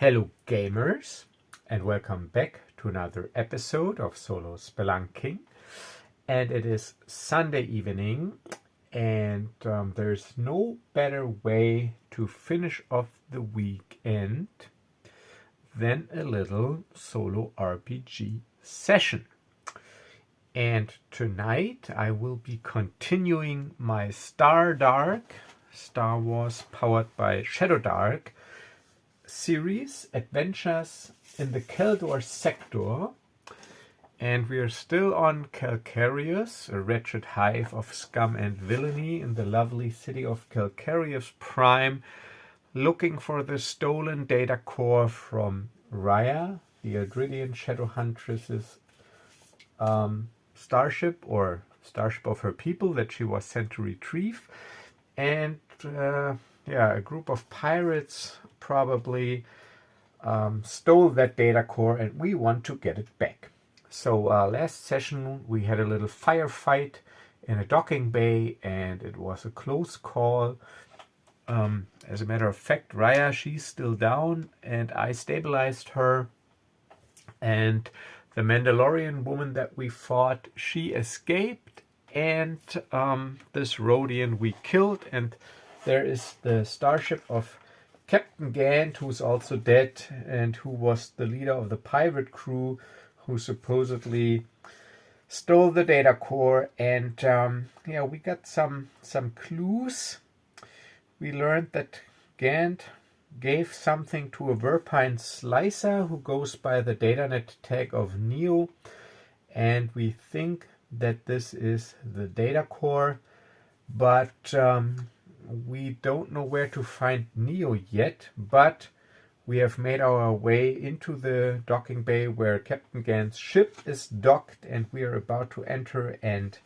Hello gamers, and welcome back to another episode of Solo Spelunking. And it is Sunday evening, and there's no better way to finish off the weekend than a little solo RPG session. And tonight I will be continuing my Shadowdark, Star Wars powered by Shadowdark series, Adventures in the Keldor sector, and we are still on Calcareous, a wretched hive of scum and villainy in the lovely city of Calcareous Prime, looking for the stolen data core from Rhya, the Adridian Shadow Huntress's starship, or starship of her people that she was sent to retrieve. And a group of pirates probably stole that data core, and we want to get it back. So last session we had a little firefight in a docking bay, and it was a close call. As a matter of fact, Rhya, she's still down, and I stabilized her. And the Mandalorian woman that we fought, she escaped, and this Rhodian we killed. And there is the starship of Captain Ghant, who's also dead, and who was the leader of the pirate crew who supposedly stole the data core. And we got some clues. We learned that Ghant gave something to a Verpine slicer who goes by the datanet tag of Neo, and we think that this is the data core, but we don't know where to find Neo yet. But we have made our way into the docking bay where Captain Gant's ship is docked, and we are about to enter and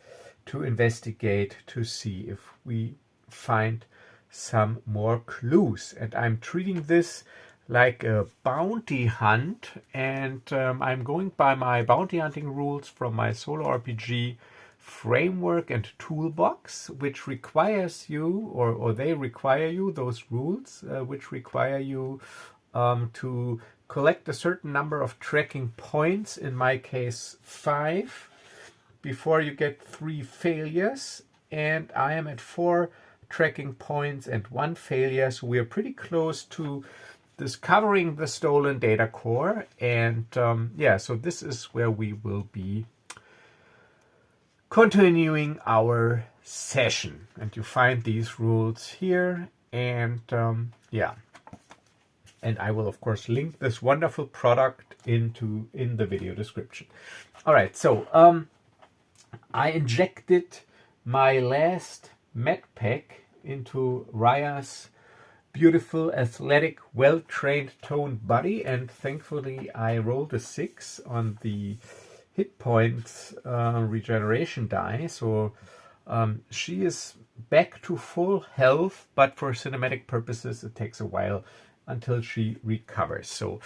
to investigate to see if we find some more clues. And I'm treating this like a bounty hunt, and I'm going by my bounty hunting rules from my solo RPG framework and toolbox, which requires you, or they require you, those rules which require you to collect a certain number of tracking points, in my case 5, before you get 3 failures, and I am at 4 tracking points and 1 failure, so we are pretty close to discovering the stolen data core. And so this is where we will be continuing our session, and you find these rules here. And and I will of course link this wonderful product in the video description. All right, so I injected my last med pack into Rhya's beautiful, athletic, well-trained, toned body, and thankfully I rolled a 6 on the hit points regeneration die, so she is back to full health, but for cinematic purposes it takes a while until she recovers. So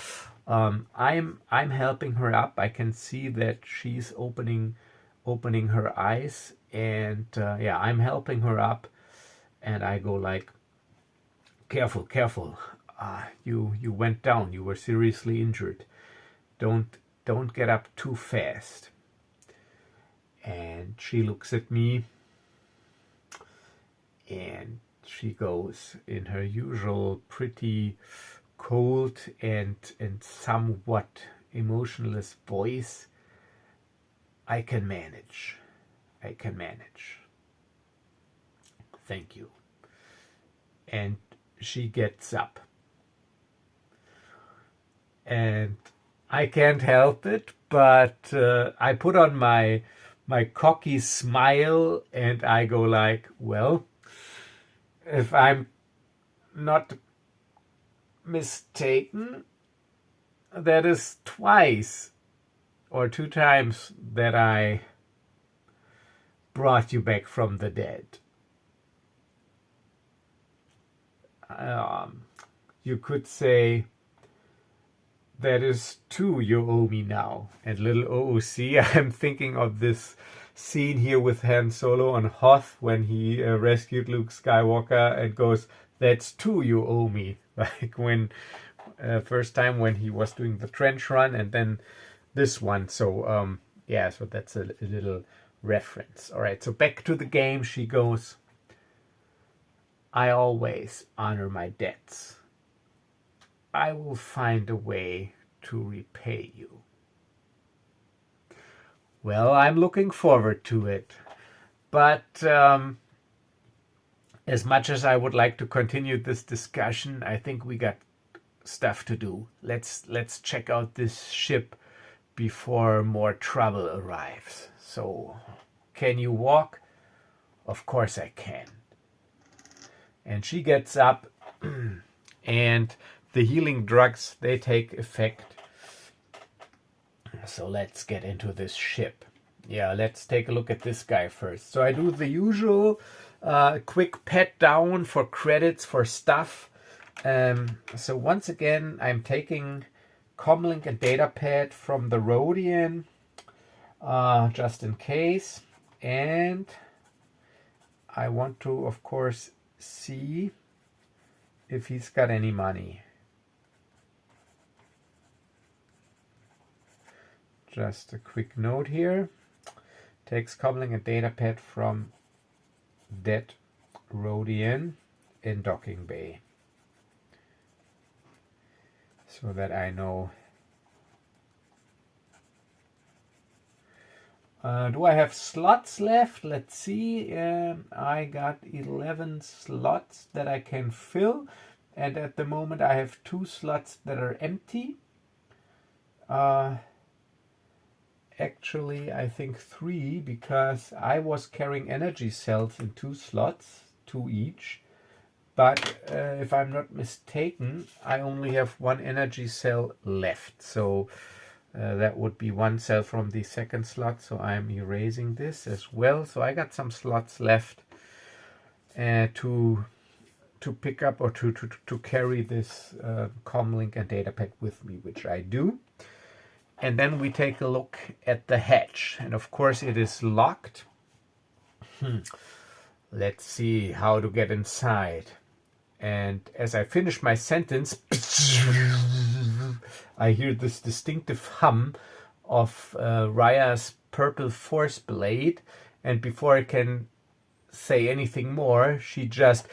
I'm helping her up. I can see that she's opening her eyes, and I'm helping her up, and I go like, careful, you went down, you were seriously injured, don't get up too fast. And she looks at me, and she goes in her usual pretty cold and somewhat emotionless voice, I can manage. Thank you. And she gets up, and I can't help it, but I put on my cocky smile, and I go like, well, if I'm not mistaken, that is 2 or 2 times that I brought you back from the dead. You could say that is 2 you owe me now. And little OOC, I'm thinking of this scene here with Han Solo on Hoth when he rescued Luke Skywalker and goes, that's 2 you owe me. Like when First time when he was doing the trench run, and then this one. So yeah, so that's a little reference. All right, so back to the game she goes. I always honor my debts. I will find a way to repay you. Well, I'm looking forward to it. But as much as I would like to continue this discussion, I think we got stuff to do. Let's check out this ship before more trouble arrives. So, can you walk? Of course I can. And she gets up and the healing drugs, they take effect. So let's get into this ship. Yeah, let's take a look at this guy first. So I do the usual quick pat down for credits for stuff. So once again, I'm taking comlink and datapad from the Rhodian, just in case. And I want to, of course, see if he's got any money. Just a quick note here. Takes comlink and datapad from that Rhodian in docking bay, so that I know. Do I have slots left? Let's see. I got 11 slots that I can fill, and at the moment I have 2 slots that are empty. Actually, I think 3, because I was carrying energy cells in 2 slots, 2 each. But if I'm not mistaken, I only have 1 energy cell left. So that would be 1 cell from the second slot. So I'm erasing this as well. So I got some slots left to pick up or to carry this comlink and datapad with me, which I do. And then we take a look at the hatch. And of course it is locked. Let's see how to get inside. And as I finish my sentence, I hear this distinctive hum of Rhya's purple force blade. And before I can say anything more, she just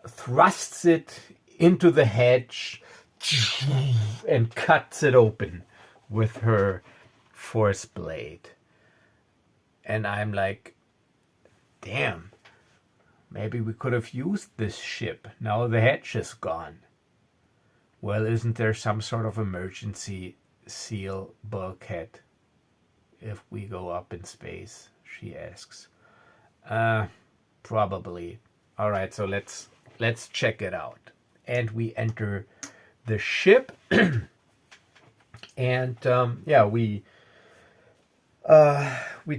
thrusts it into the hatch and cuts it open with her force blade. And I'm like, damn, maybe we could have used this ship. Now the hatch is gone. Well, isn't there some sort of emergency seal bulkhead if we go up in space? She asks. Probably. All right, so let's check it out. And we enter the ship, and yeah, we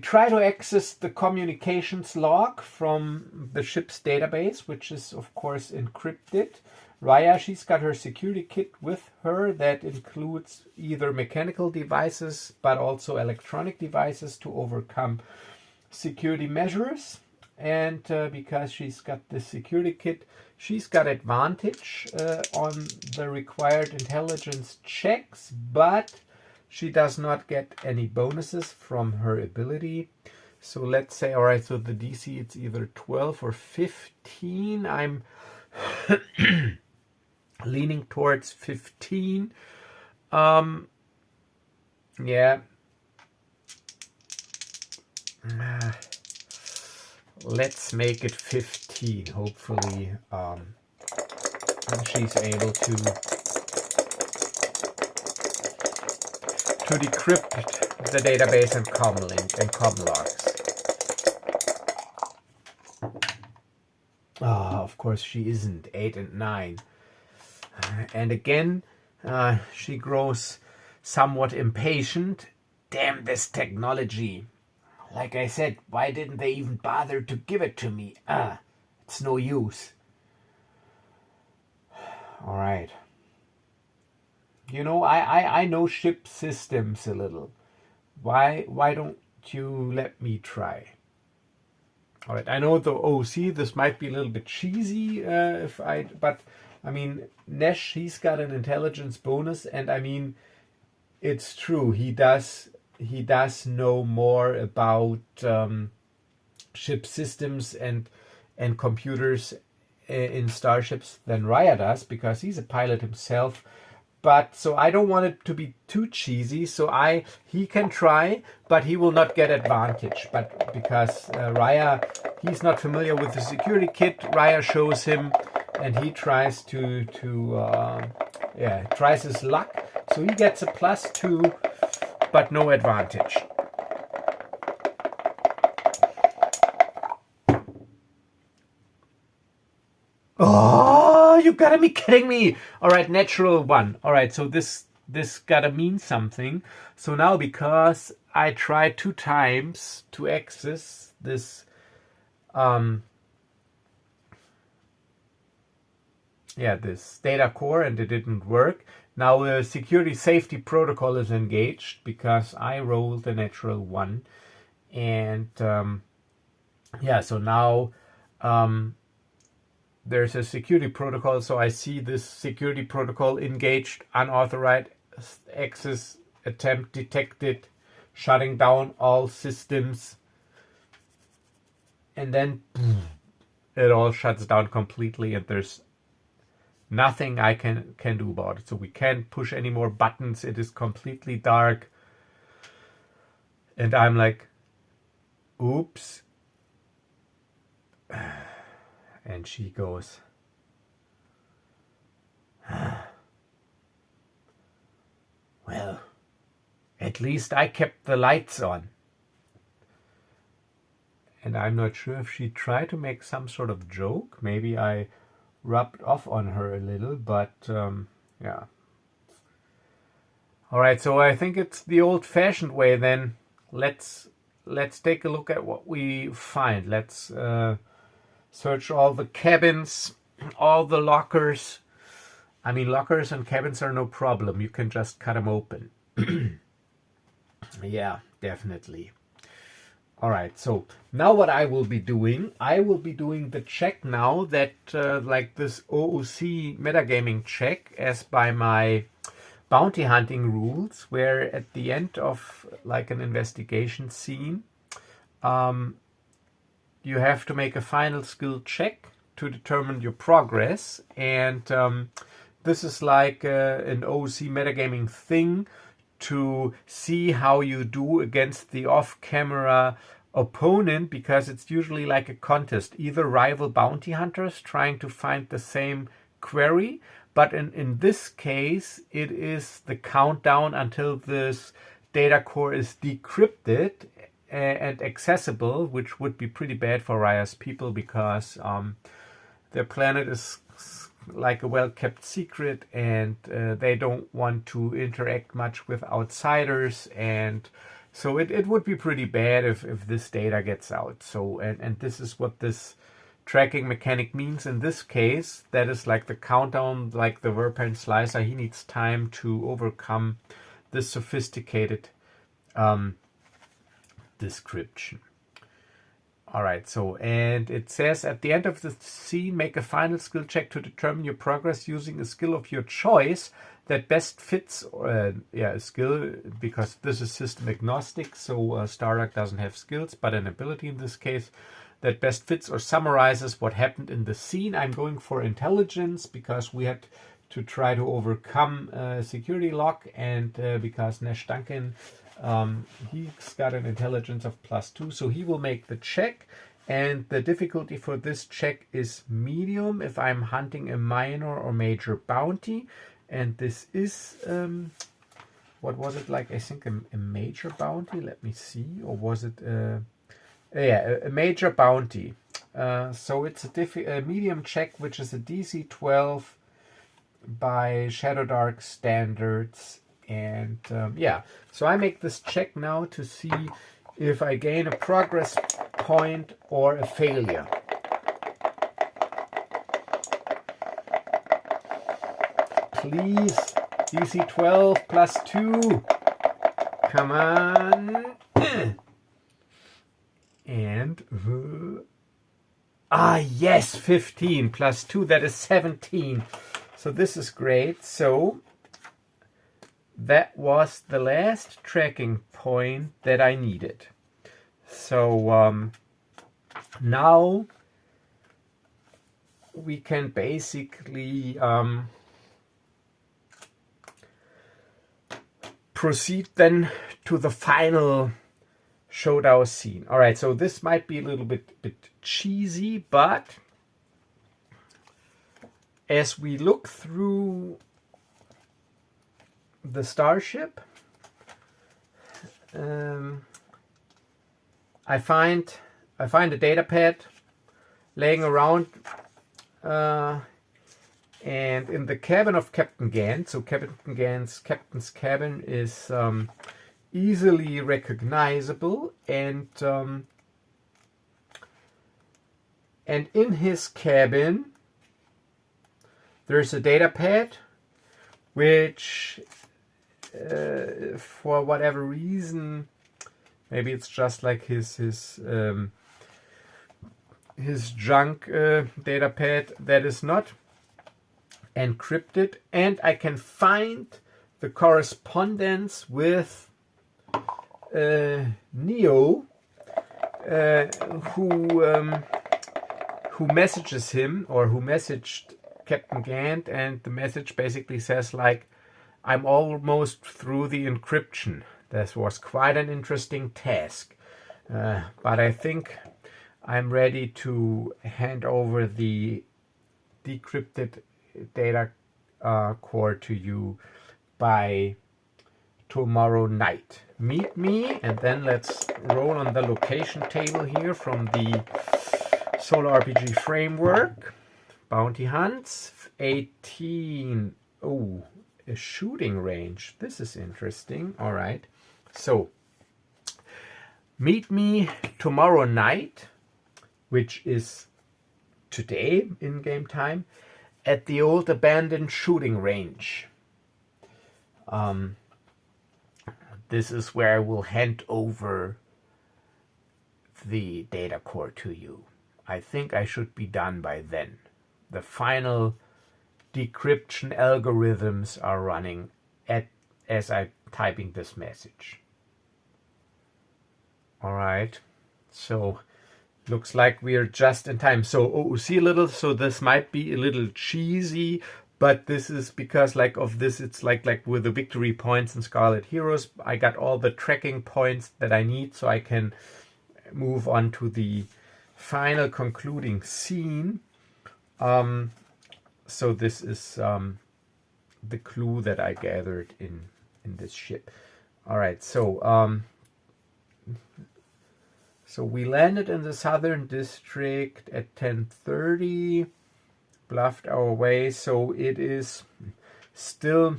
try to access the communications log from the ship's database, which is of course encrypted. Rhya, she's got her security kit with her that includes either mechanical devices but also electronic devices to overcome security measures. And because she's got the security kit, she's got advantage on the required intelligence checks, but she does not get any bonuses from her ability. So let's say, all right, so the DC, it's either 12 or 15. I'm leaning towards 15. Yeah. Let's make it 15. Hopefully she's able to decrypt the database and comlink and comlogs. Of course she isn't. 8 and 9. And again, she grows somewhat impatient. Damn this technology. Like I said, why didn't they even bother to give it to me? It's no use. All right. You know, I know ship systems a little. Why don't you let me try? All right, I know the OC, this might be a little bit cheesy, but I mean, Nash, he's got an intelligence bonus, and I mean, it's true, he does know more about ship systems and computers in starships than Rhya does, because he's a pilot himself. But so I don't want it to be too cheesy. So he can try, but he will not get advantage. But because Rhya, he's not familiar with the security kit, Rhya shows him, and he tries tries his luck. So he gets a +2, but no advantage. Oh, you gotta be kidding me. All right, natural 1. All right, so this gotta mean something. So now, because I tried 2 times to access this this data core, and it didn't work. Now the security safety protocol is engaged because I rolled a natural 1. And so now there's a security protocol, so I see this security protocol engaged, unauthorized access attempt detected, shutting down all systems, and then it all shuts down completely, and there's nothing I can do about it. So we can't push any more buttons. It is completely dark, and I'm like, oops. And she goes, well, at least I kept the lights on. And I'm not sure if she tried to make some sort of joke. Maybe I rubbed off on her a little, but yeah. All right, so I think it's the old-fashioned way then. Let's take a look at what we find. Let's search all the cabins, all the lockers. I mean, lockers and cabins are no problem. You can just cut them open. Yeah, definitely. All right, so now what I will be doing the check now that like this OOC metagaming check as by my bounty hunting rules, where at the end of like an investigation scene, you have to make a final skill check to determine your progress. And this is like an OOC metagaming thing to see how you do against the off-camera opponent, because it's usually like a contest, either rival bounty hunters trying to find the same query, but in this case it is the countdown until this data core is decrypted and accessible, which would be pretty bad for Rhya's people, because their planet is like a well-kept secret, and they don't want to interact much with outsiders, and so it would be pretty bad if this data gets out. So and this is what this tracking mechanic means in this case. That is like the countdown, like the Verpan slicer. He needs time to overcome this sophisticated description. All right, so, and it says at the end of the scene, make a final skill check to determine your progress using a skill of your choice that best fits, a skill, because this is system agnostic, so Stardark doesn't have skills, but an ability in this case that best fits or summarizes what happened in the scene. I'm going for intelligence because we had to try to overcome security lock, and because Nash Duncan, he's got an intelligence of +2, so he will make the check. And the difficulty for this check is medium if I'm hunting a minor or major bounty. And this is, what was it, like, I think a major bounty? Let me see. Or was it, a major bounty. So it's a medium check, which is a DC 12 by Shadowdark standards. And so I make this check now to see if I gain a progress point or a failure. Please, DC 12 +2. Come on. And Ah, yes, 15 plus 2, that is 17. So this is great. So that was the last tracking point that I needed. So now we can basically proceed then to the final showdown scene. All right, so this might be a little bit cheesy, but as we look through the starship, I find a data pad laying around, and in the cabin of Captain Ghant. So Captain Ghant's captain's cabin is easily recognizable, and in his cabin there's a data pad which for whatever reason, maybe it's just like his junk data pad that is not encrypted, and I can find the correspondence with Neo, who messages him, or who messaged Captain Ghant, and the message basically says like, I'm almost through the encryption. This was quite an interesting task, but I think I'm ready to hand over the decrypted data core to you by tomorrow night. Meet me, and then let's roll on the location table here from the Solo RPG framework. Bounty hunts, 18. Oh, a shooting range. This is interesting. All right. So, meet me tomorrow night, which is today in game time, at the old abandoned shooting range. This is where I will hand over the data core to you. I think I should be done by then. The final decryption algorithms are running as I'm typing this message. All right, so looks like we are just in time. So see a little, so this might be a little cheesy, but this is because like of this, it's like with the victory points in Scarlet Heroes, I got all the tracking points that I need, so I can move on to the final concluding scene. So this is the clue that I gathered in this ship. All right, so we landed in the Southern District at 10:30, bluffed our way, so it is still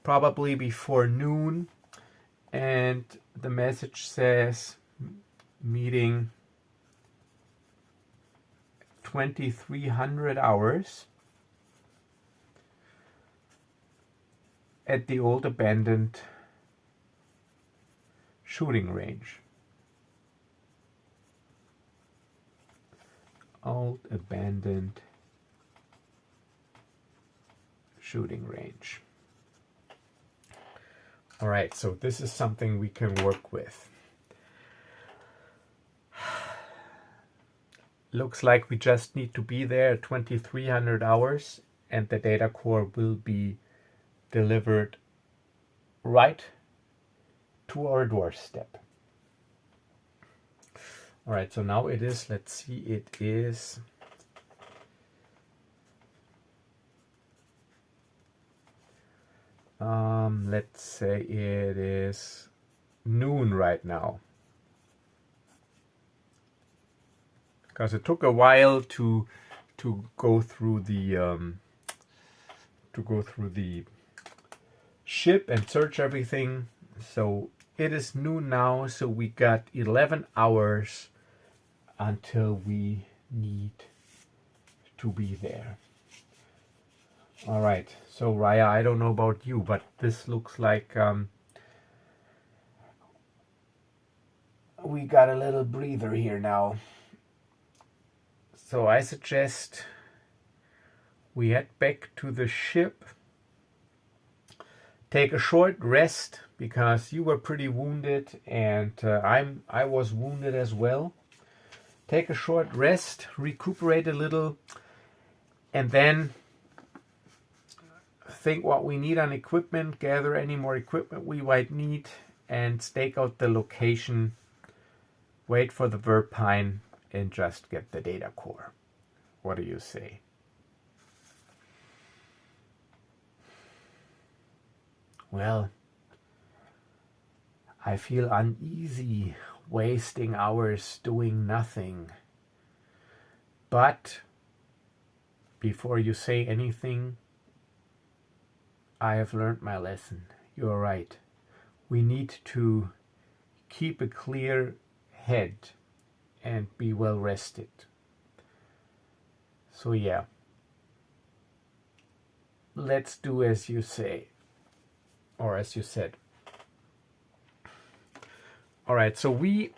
probably before noon, and the message says meeting 2300 hours at the old abandoned shooting range. Old abandoned shooting range. All right, so this is something we can work with. Looks like we just need to be there at 2300 hours, and the data core will be delivered right to our doorstep. All right, so now it is, let's see, it is let's say it is noon right now, because it took a while to go through the ship and search everything. So it is noon now, so we got 11 hours until we need to be there. All right, so Rhya, I don't know about you, but this looks like we got a little breather here now. So I suggest we head back to the ship, take a short rest because you were pretty wounded and I was wounded as well. Take a short rest, recuperate a little, and then think what we need on equipment, gather any more equipment we might need, and stake out the location, wait for the Verpine, and just get the data core. What do you say? Well, I feel uneasy wasting hours doing nothing. But before you say anything, I have learned my lesson. You're right. We need to keep a clear head and be well rested. So yeah, let's do as you say, or as you said. All right, so we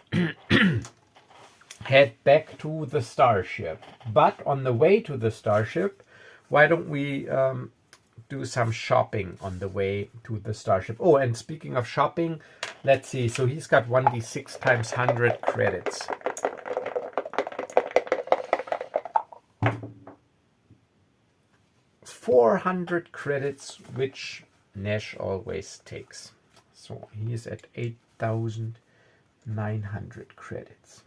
head back to the starship. But on the way to the starship, why don't we do some shopping on the way to the starship? Oh, and speaking of shopping, let's see. So he's got 1d6 times 100 credits. $400 credits, which Nash always takes. So he is at 8,900 credits.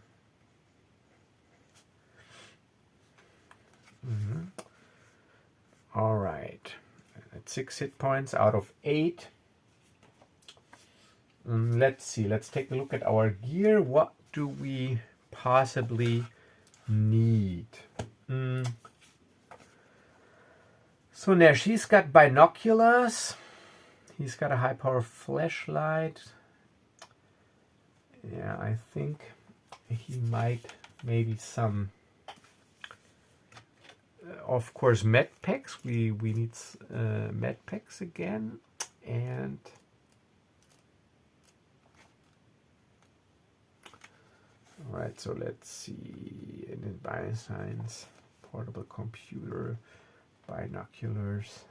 All right. At 6 hit points out of 8. Let's see. Let's take a look at our gear. What do we possibly need? So Nash, he's got binoculars. He's got a high power flashlight. Yeah, I think he might maybe some. Of course, med packs. We need med packs again, and all right. So let's see. And in bioscience, portable computer, binoculars.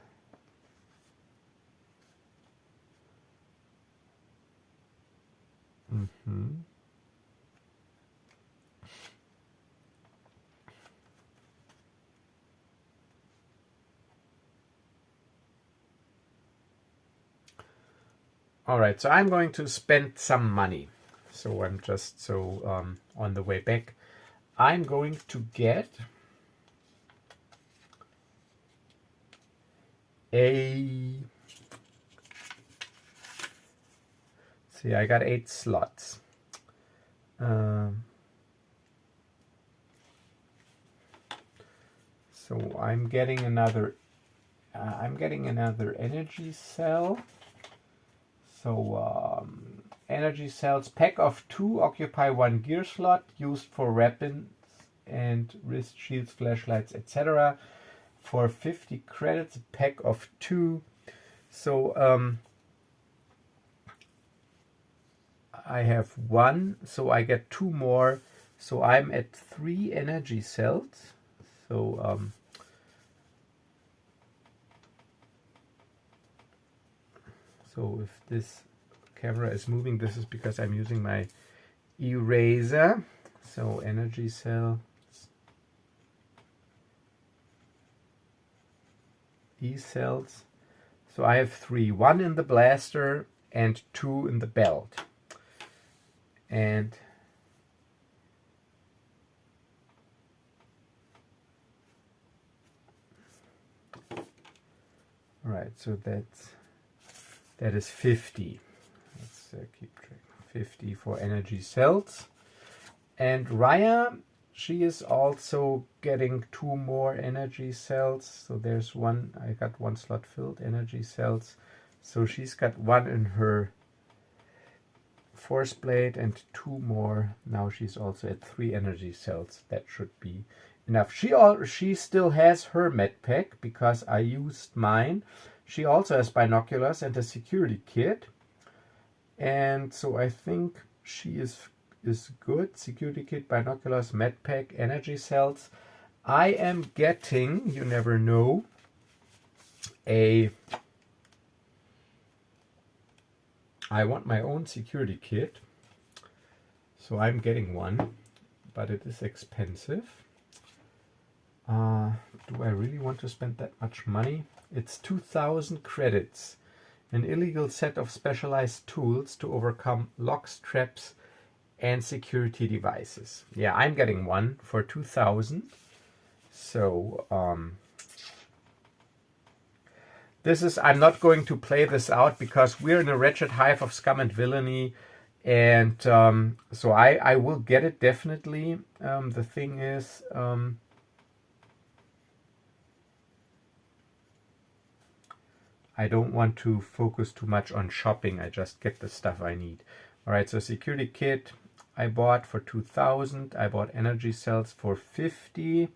All right, so I'm going to spend some money. So I'm just on the way back. I'm going to get a. See, I got 8 slots. So I'm getting another. I'm getting another energy cell. So energy cells, pack of 2, occupy 1 gear slot, used for weapons and wrist shields, flashlights, etc. For 50 credits, a pack of 2. So I have 1, so I get 2 more. So I'm at 3 energy cells. So so if this camera is moving, this is because I'm using my eraser. So energy cell, E cells. So I have 3, 1 in the blaster and 2 in the belt. And all right, so that is 50. Let's keep track. 50 for energy cells. And Rhya, she is also getting 2 more energy cells. So there's 1. I got 1 slot filled, energy cells. So she's got 1 in her force blade and 2 more. Now she's also at 3 energy cells. That should be enough. She still has her med pack because I used mine. She also has binoculars and a security kit. And so I think she is good. Security kit, binoculars, med pack, energy cells. I am getting, you never know, I want my own security kit, so I'm getting one, but it is expensive. Do I really want to spend that much money? It's 2,000 credits. An illegal set of specialized tools to overcome locks, traps, and security devices. Yeah, I'm getting one for 2,000. So, this is, I'm not going to play this out because we're in a wretched hive of scum and villainy. And so I will get it definitely. The thing is, I don't want to focus too much on shopping. I just get the stuff I need. All right, so security kit I bought for 2,000. I bought energy cells for 50.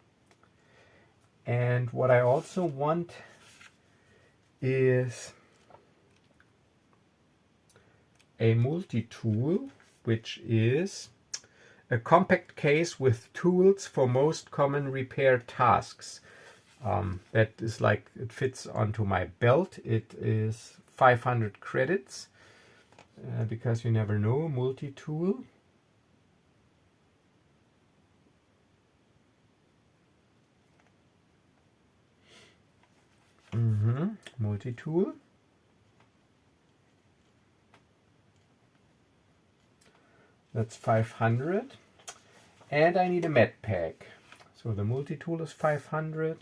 And what I also want is a multi-tool, which is a compact case with tools for most common repair tasks. That is like, it fits onto my belt. It is 500 credits because you never know, multi-tool. Multi-tool. That's 500. And I need a med pack. So the multi-tool is 500.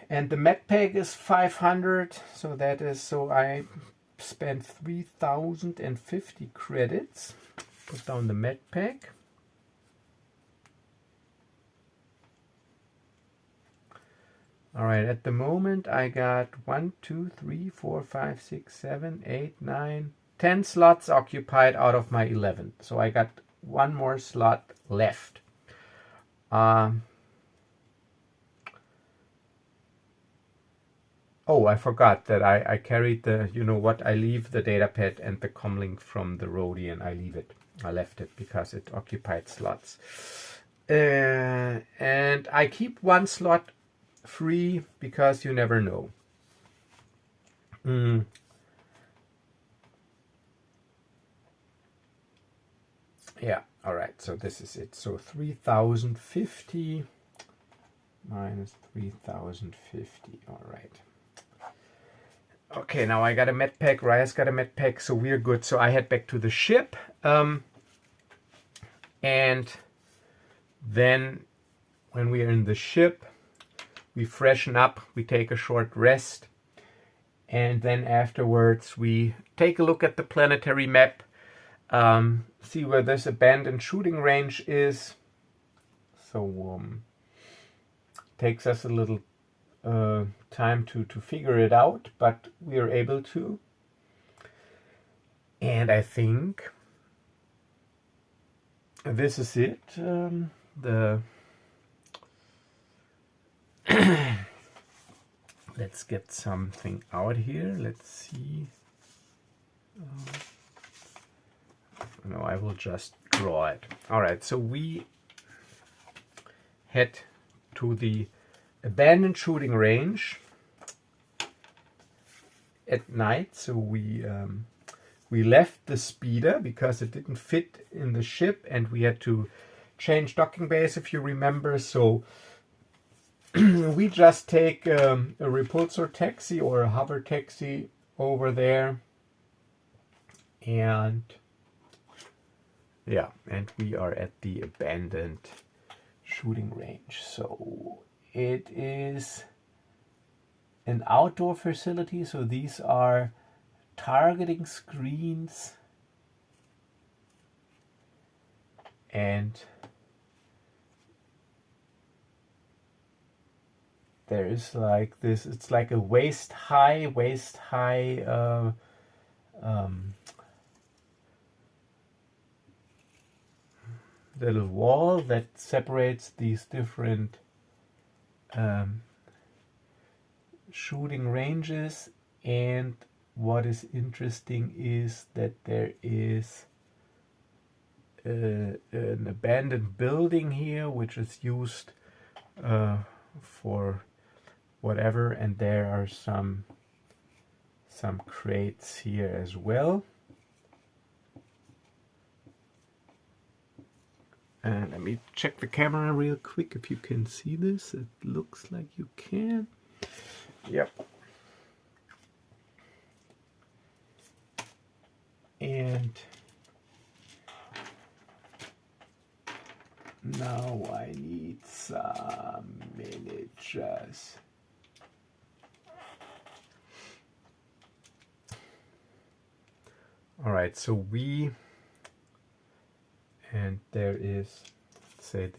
And the med pack is 500. So that is, so I spent 3,050 credits. Put down the med pack. All right, at the moment I got 1, 2, 3, 4, 5, 6, 7, 8, 9, 10 slots occupied out of my 11. So I got one more slot left. Oh, I forgot that I carried the, you know what, I leave the data pad and the comlink from the Rhodian. I leave it. I left it because it occupied slots. And I keep one slot free because you never know. Yeah, all right, so this is it. So 3,050 minus 3,050, all right. Okay, now I got a med pack, Rhya's got a med pack, so we're good. So I head back to the ship, and then when we are in the ship, we freshen up, we take a short rest, and then afterwards we take a look at the planetary map, see where this abandoned shooting range is. So takes us a little time to figure it out, but we are able to. And I think this is it. Let's get something out here. Let's see. No, I will just draw it. All right, so we head to the abandoned shooting range at night. So we left the speeder because it didn't fit in the ship, and we had to change docking base, if you remember. So we just take a repulsor taxi or a hover taxi over there, and yeah, and we are at the abandoned shooting range. So it is an outdoor facility, so these are targeting screens, and there is like this, it's like a waist high little wall that separates these different shooting ranges. And what is interesting is that there is an abandoned building here, which is used for whatever, and there are some crates here as well. And let me check the camera real quick if you can see this. It looks like you can. Yep. And now I need some miniatures. All right, so and there is, say,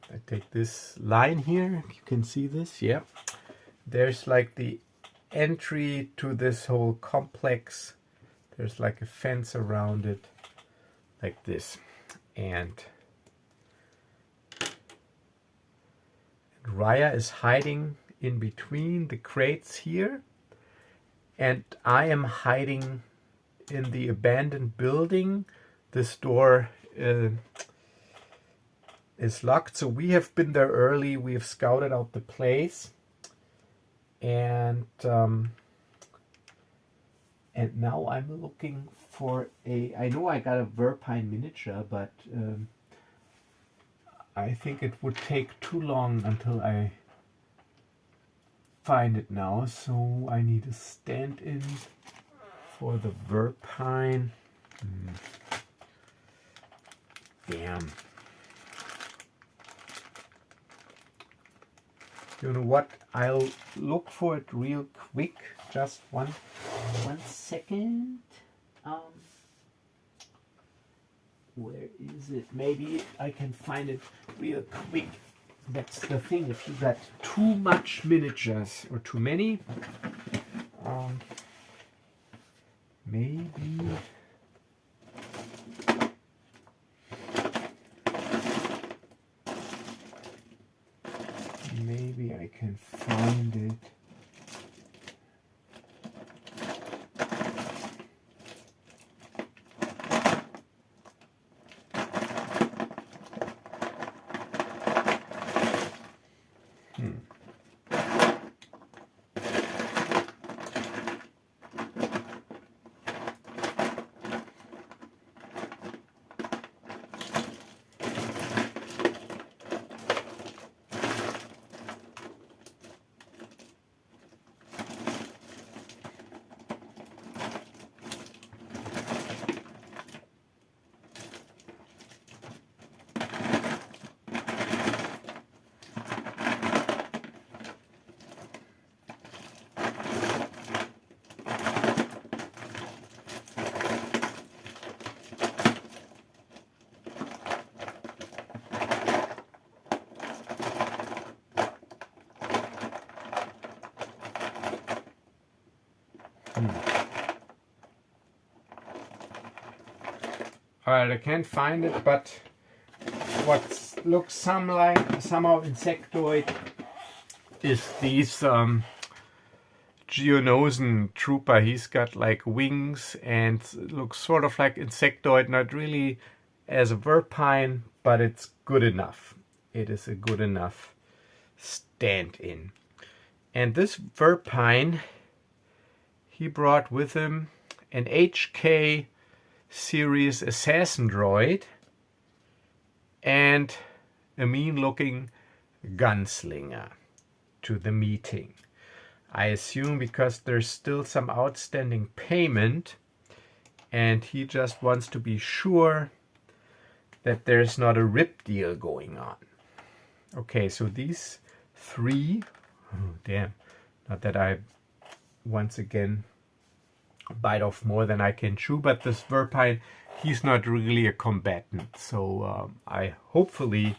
I take this line here, you can see this, yeah. There's like the entry to this whole complex. There's like a fence around it, like this. And Rhya is hiding in between the crates here. And I am hiding in the abandoned building. This door is locked, so we have been there early. We have scouted out the place, and now I'm looking for I know I got a Verpine miniature, but I think it would take too long until I find it now. So I need a stand-in for the Verpine. Damn. You know what? I'll look for it real quick. Just one second. Where is it? Maybe I can find it real quick. That's the thing. If you got too much miniatures or too many, maybe I can find it. Alright, I can't find it, but what looks somehow insectoid is these Geonosen trooper. He's got like wings and looks sort of like insectoid, not really as a Verpine, but it's good enough. It is a good enough stand-in. And this Verpine, he brought with him an HK series assassin droid and a mean-looking gunslinger to the meeting. I assume because there's still some outstanding payment and he just wants to be sure that there's not a rip deal going on. Okay, so these three, oh damn, not that I once again bite off more than I can chew, but this Verpine, he's not really a combatant, so I hopefully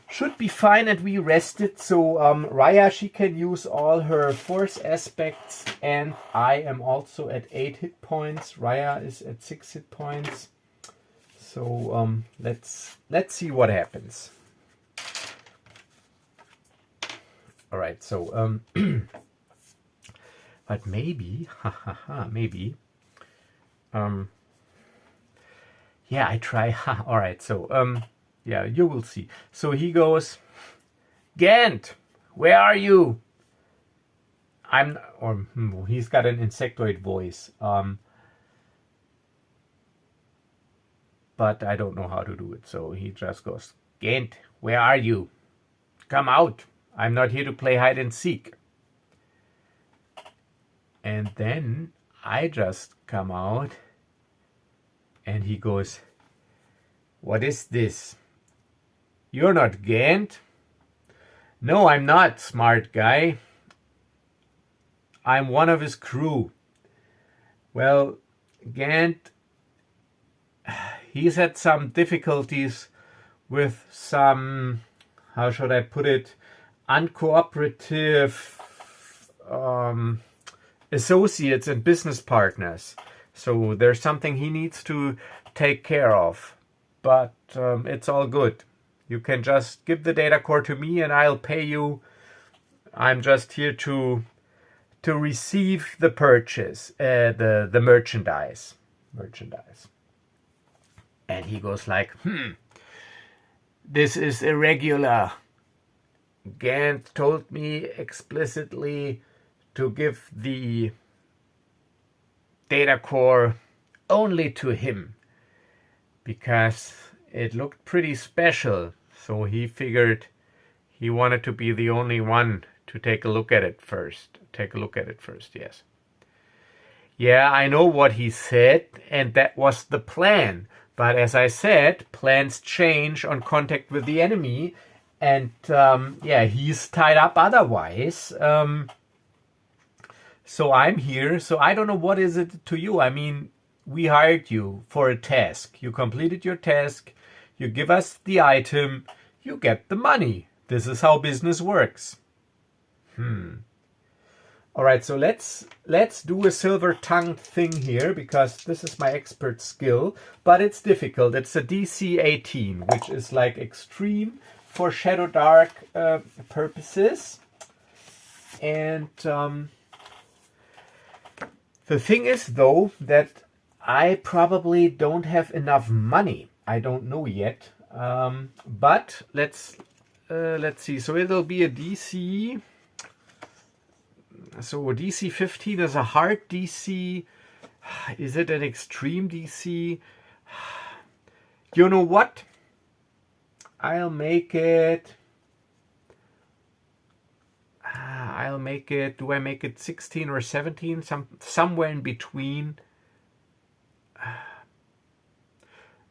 should be fine and we rested. So Rhya, she can use all her force aspects, and I am also at 8 hit points. Rhya is at 6 hit points. So let's see what happens. All right, so but maybe, maybe, Yeah, I try. Ha, all right. So, yeah, you will see. So he goes, Ghant, where are you? He's got an insectoid voice. But I don't know how to do it. So he just goes, Ghant, where are you? Come out. I'm not here to play hide and seek. And then I just come out and he goes, what is this? You're not Ghant. No, I'm not, smart guy. I'm one of his crew. Well, Ghant, he's had some difficulties with some, how should I put it, uncooperative associates and business partners. So there's something he needs to take care of. But it's all good. You can just give the data core to me and I'll pay you. I'm just here to receive the purchase, the merchandise. And he goes like, this is irregular. Ghant told me explicitly to give the data core only to him because it looked pretty special. So he figured he wanted to be the only one to take a look at it first. Yes. Yeah, I know what he said, and that was the plan. But as I said, plans change on contact with the enemy, and yeah, he's tied up otherwise. So I'm here. So I don't know what is it to you. I mean, we hired you for a task. You completed your task. You give us the item. You get the money. This is how business works. All right, so let's do a silver-tongued thing here because this is my expert skill, but it's difficult. It's a DC 18, which is like extreme for Shadowdark purposes. And the thing is, though, that I probably don't have enough money. I don't know yet, but let's see. So it'll be a DC. So DC 15 is a hard DC. Is it an extreme DC? You know what? I'll make it. Do I make it 16 or 17? Somewhere in between.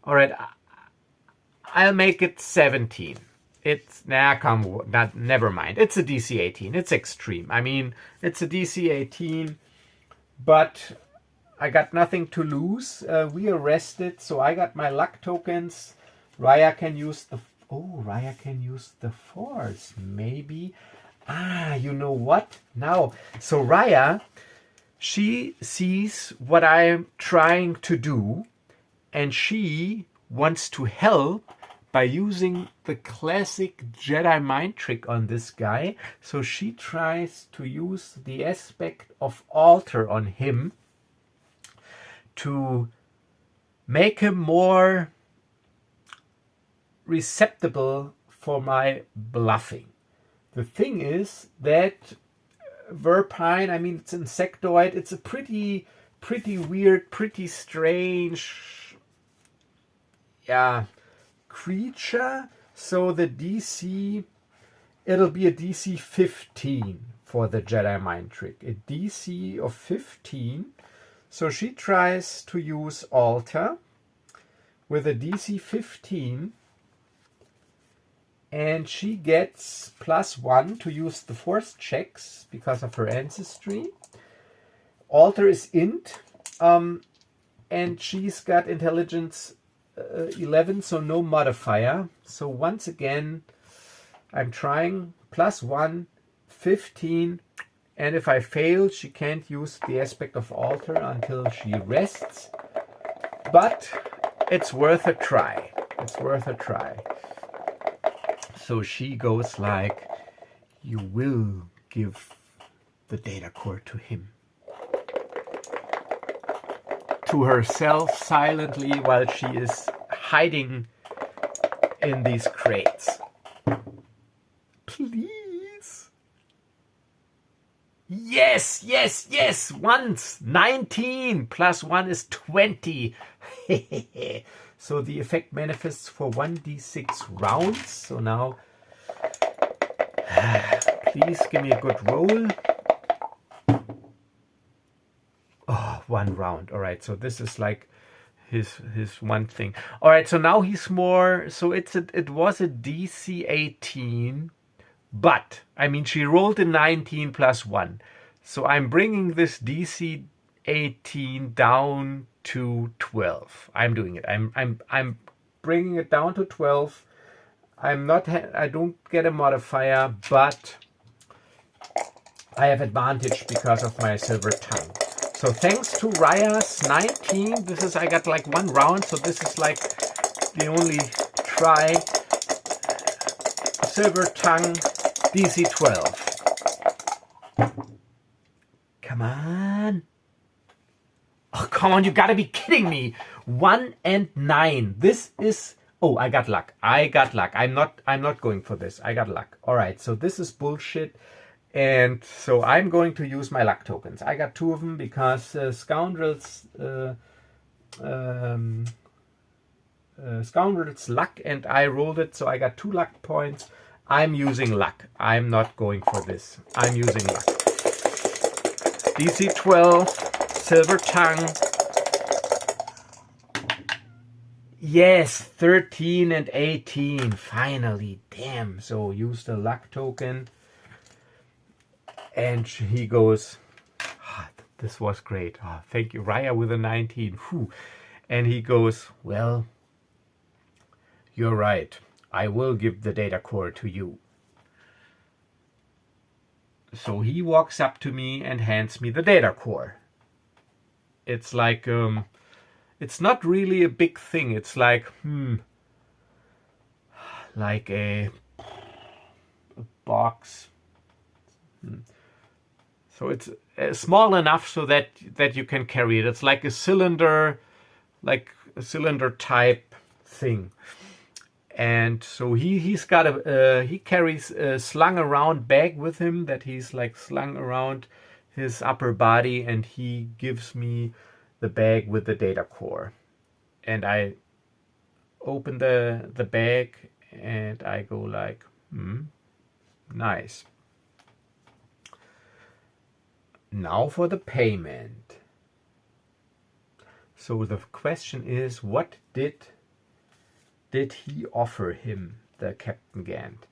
All right. I'll make it 17. Never mind. It's a DC 18. It's extreme. I mean, it's a DC 18, but I got nothing to lose. We arrested, so I got my luck tokens. Rhya can use the force. Maybe. You know what? Now, so Rhya, she sees what I'm trying to do, and she wants to help by using the classic Jedi mind trick on this guy. So she tries to use the aspect of alter on him to make him more receptible for my bluffing. The thing is that Verpine, I mean, it's insectoid. It's a pretty weird, pretty strange, creature. So the DC, it'll be a DC 15 for the Jedi mind trick. A DC of 15. So she tries to use alter with a DC 15. And she gets +1 to use the force checks because of her ancestry. Alter is int. And she's got intelligence 11, so no modifier. So once again, I'm trying +1, 15. And if I fail, she can't use the aspect of alter until she rests. But it's worth a try. So she goes like, you will give the data core to him. to herself silently while she is hiding in these crates. Please. Yes, yes, yes. Once 19 plus 1 is 20. So the effect manifests for 1d6 rounds. So now, please give me a good roll. Oh, 1 round. All right. So this is like his one thing. All right. So now he's more. So it was a DC 18, but I mean she rolled a 19 plus 1. So I'm bringing this DC 18 down to 12. I'm doing it. I'm bringing it down to 12. I don't get a modifier, but I have advantage because of my silver tongue. So thanks to Rhya's 19, I got like 1 round, so this is like the only try. Silver tongue, DC 12. Come on. Oh, come on, you gotta be kidding me. 1 and 9. This is... Oh, I got luck. I'm not going for this. I got luck. All right, so this is bullshit. And so I'm going to use my luck tokens. I got 2 of them because Scoundrel's luck, and I rolled it, so I got 2 luck points. I'm using luck. I'm not going for this. I'm using luck. DC 12, silver tongue. Yes, 13 and 18. Finally, damn. So use the luck token. And he goes, oh, this was great. Oh, thank you. Rhya with a 19. Whew. And he goes, well, you're right. I will give the data core to you. So he walks up to me and hands me the data core. It's like, it's not really a big thing. It's like, like a box. So it's small enough so that you can carry it. It's like a cylinder type thing. And so he's got he carries a slung around bag with him that he's like slung around his upper body, and he gives me the bag with the data core. And I open the bag and I go like, nice. Now for the payment. So the question is, what did he offer him, the Captain Ghant?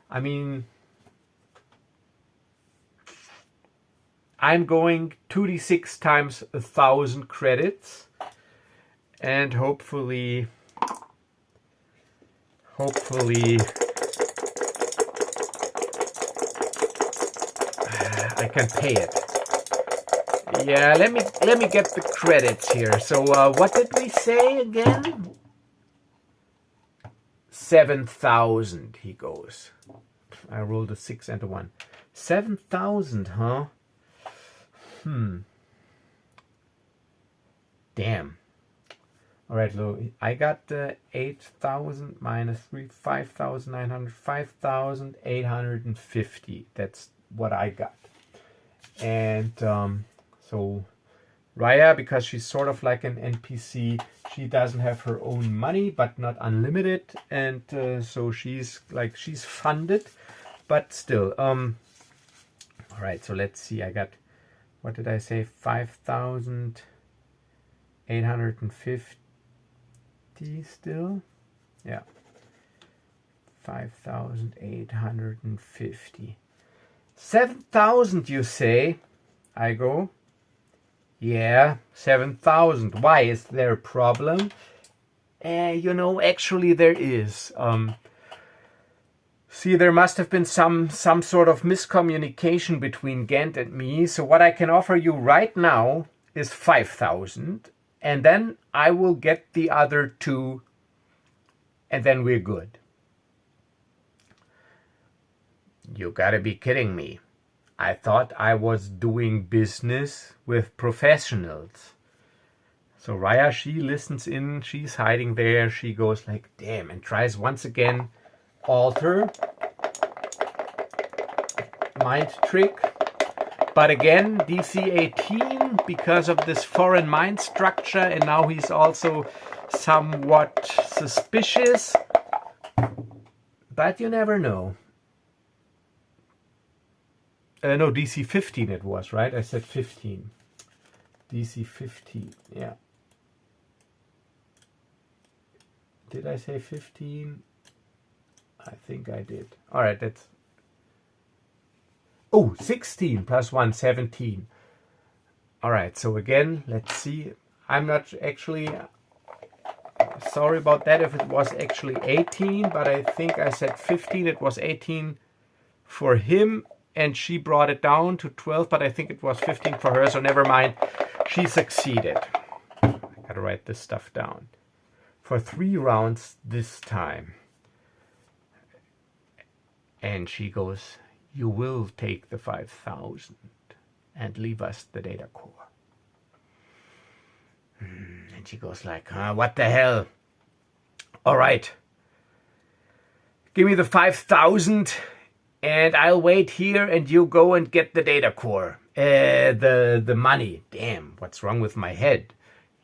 I mean, I'm going 2d6 times 1,000 credits, and hopefully I can pay it. Yeah, let me get the credits here. So what did we say again? 7,000, he goes. I rolled a 6 and a 1. 7,000, huh? Damn. All right, so I got 8,000 minus 3, 5,900, 5,850. That's what I got. And so Rhya, because she's sort of like an NPC, she doesn't have her own money, but not unlimited, and so she's funded, but still. All right, so let's see. I got, what did I say? 5,850 still. Yeah, 5,850. 7,000, you say? I go, yeah, 7,000. Why? Is there a problem? Actually there is. See, there must have been some sort of miscommunication between Ghant and me. So what I can offer you right now is 5,000. And then I will get the other 2. And then we're good. You gotta be kidding me. I thought I was doing business with professionals. So Rhya, she listens in, she's hiding there, she goes like, damn, and tries once again, alter, mind trick. But again, DC 18, because of this foreign mind structure, and now he's also somewhat suspicious. But you never know. No, DC 15 it was, right? I said 15. DC 15, yeah. Did I say 15? I think I did. All right, that's... Oh, 16 plus 1, 17. All right, so again, let's see. I'm not actually... Sorry about that if it was actually 18, but I think I said 15. It was 18 for him, and she brought it down to 12, but I think it was 15 for her, so never mind. She succeeded. I gotta write this stuff down. For 3 rounds this time. And she goes, you will take the 5,000 and leave us the data core. And she goes like, what the hell? All right. Give me the 5,000 and I'll wait here and you go and get the data core. The money. Damn, what's wrong with my head?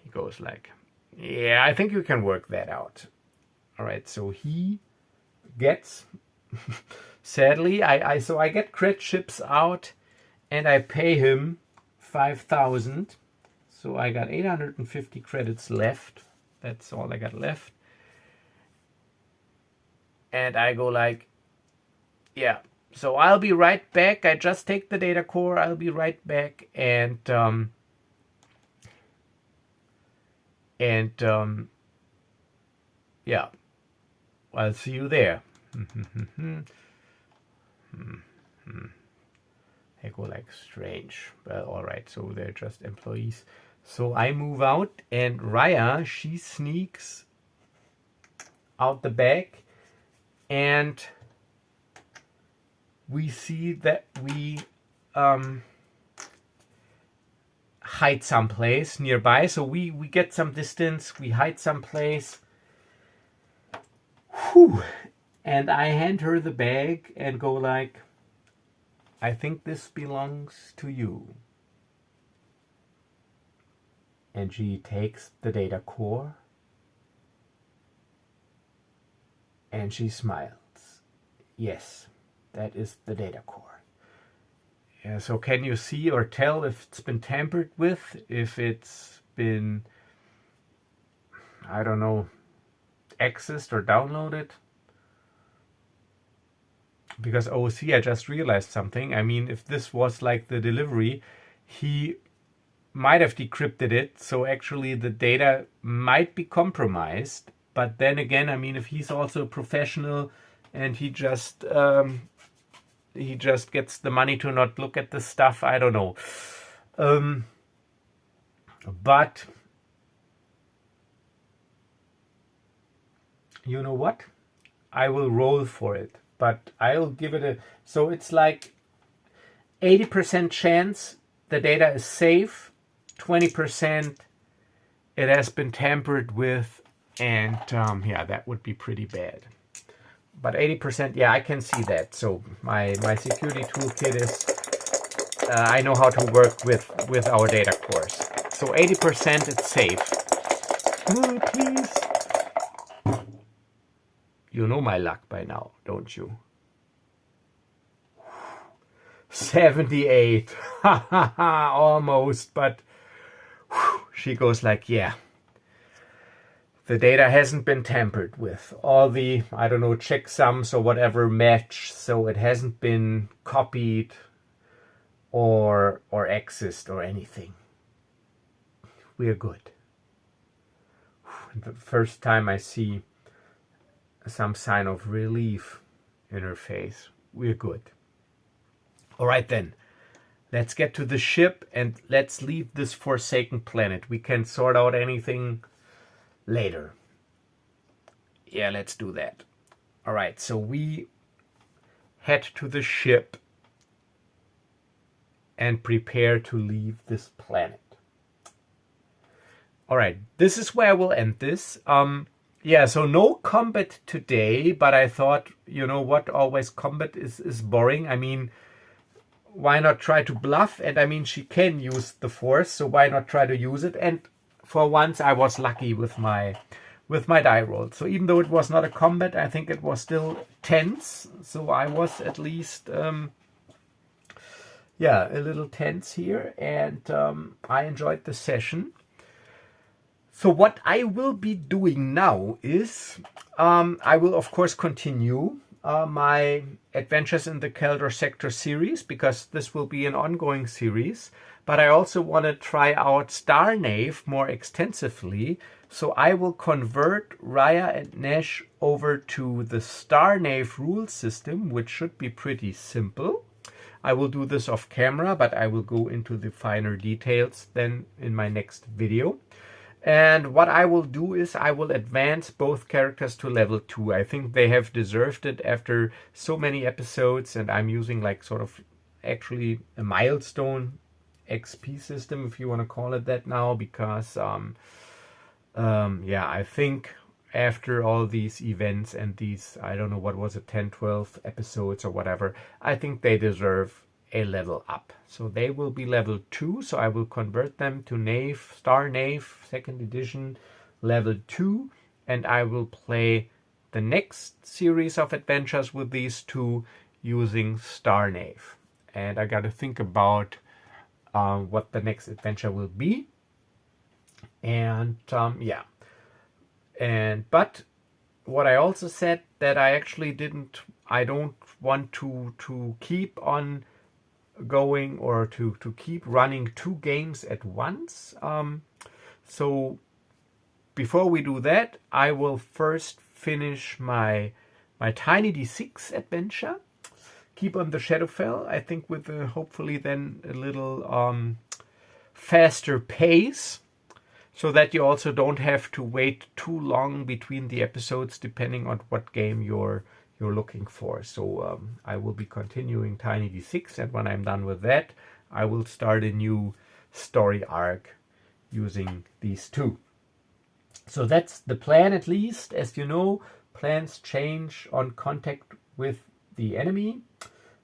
He goes like, yeah, I think you can work that out. All right, so he gets, sadly, I get credit chips out and I pay him 5,000. So I got 850 credits left. That's all I got left. And I go like, yeah, so I'll be right back. I just take the data core. I'll be right back. And yeah, I'll see you there. They go like strange. Well, all right, so they're just employees. So I move out and Rhya, she sneaks out the back and we see that we hide someplace nearby. So we get some distance, we hide someplace. Whew. And I hand her the bag and go like, I think this belongs to you. And she takes the data core and she smiles. Yes, that is the data core. Yeah, so can you see or tell if it's been tampered with? If it's been, I don't know, accessed or downloaded? Because OC, I just realized something. I mean, if this was like the delivery, he might have decrypted it, so actually the data might be compromised. But then again, I mean, if he's also a professional and he just gets the money to not look at the stuff, I don't know. But you know what? I will roll for it. But I'll give it a... So it's like 80% chance the data is safe, 20% it has been tampered with, and yeah, that would be pretty bad. But 80%, yeah, I can see that. So my security toolkit is, I know how to work with our data cores. So 80% it's safe. Oh, please. You know my luck by now, don't you? 78. Ha ha ha, almost, but whew, she goes like, yeah. The data hasn't been tampered with. All the, I don't know, checksums or whatever match, so it hasn't been copied or accessed or anything. We're good. The first time I see some sign of relief in her face. We're good. All right then, let's get to the ship and let's leave this forsaken planet. We can sort out anything later. Yeah, let's do that. All right, so we head to the ship and prepare to leave this planet. All right, this is where I will end this. Yeah, so no combat today, but I thought, you know what, always combat is boring. I mean, why not try to bluff? And I mean, she can use the force, so why not try to use it? And for once, I was lucky with my die roll. So even though it was not a combat, I think it was still tense. So I was at least, yeah, a little tense here, and I enjoyed the session. So what I will be doing now is, I will of course continue my Adventures in the Keldor Sector series, because this will be an ongoing series. But I also want to try out Star Knave more extensively. So I will convert Rhya and Nash over to the Star Knave rule system, which should be pretty simple. I will do this off camera, but I will go into the finer details then in my next video. And what I will do is I will advance both characters to level 2. I think they have deserved it after so many episodes, and I'm using like sort of actually a milestone XP system, if you want to call it that now, because yeah, I think after all these events and these, I don't know, what was it, 10, 12 episodes or whatever, I think they deserve a level up. So they will be level 2, so I will convert them to Knave, Star Knave, 2nd edition, level 2, and I will play the next series of adventures with these two using Star Knave. And I got to think about what the next adventure will be. And yeah. But what I also said, that I actually I don't want to keep on going or to keep running 2 games at once. So before we do that, I will first finish my Tiny D6 adventure. Keep on the Shadowfell, I think, with hopefully then a little faster pace, so that you also don't have to wait too long between the episodes, depending on what game you're looking for. So I will be continuing Tiny D6, and when I'm done with that, I will start a new story arc using these two. So that's the plan, at least. As you know, plans change on contact with the enemy.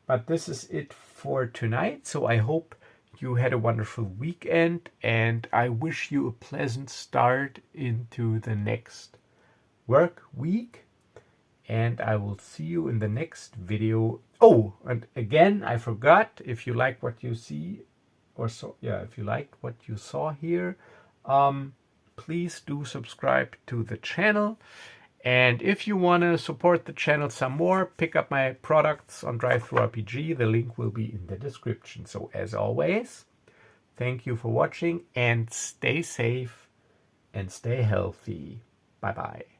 But this is it for tonight. So I hope you had a wonderful weekend, and I wish you a pleasant start into the next work week. And I will see you in the next video. Oh, and again, I forgot, if you like what you see, or so, yeah, if you liked what you saw here, please do subscribe to the channel. And if you want to support the channel some more, pick up my products on DriveThruRPG. The link will be in the description. So as always, thank you for watching, and stay safe and stay healthy. Bye-bye.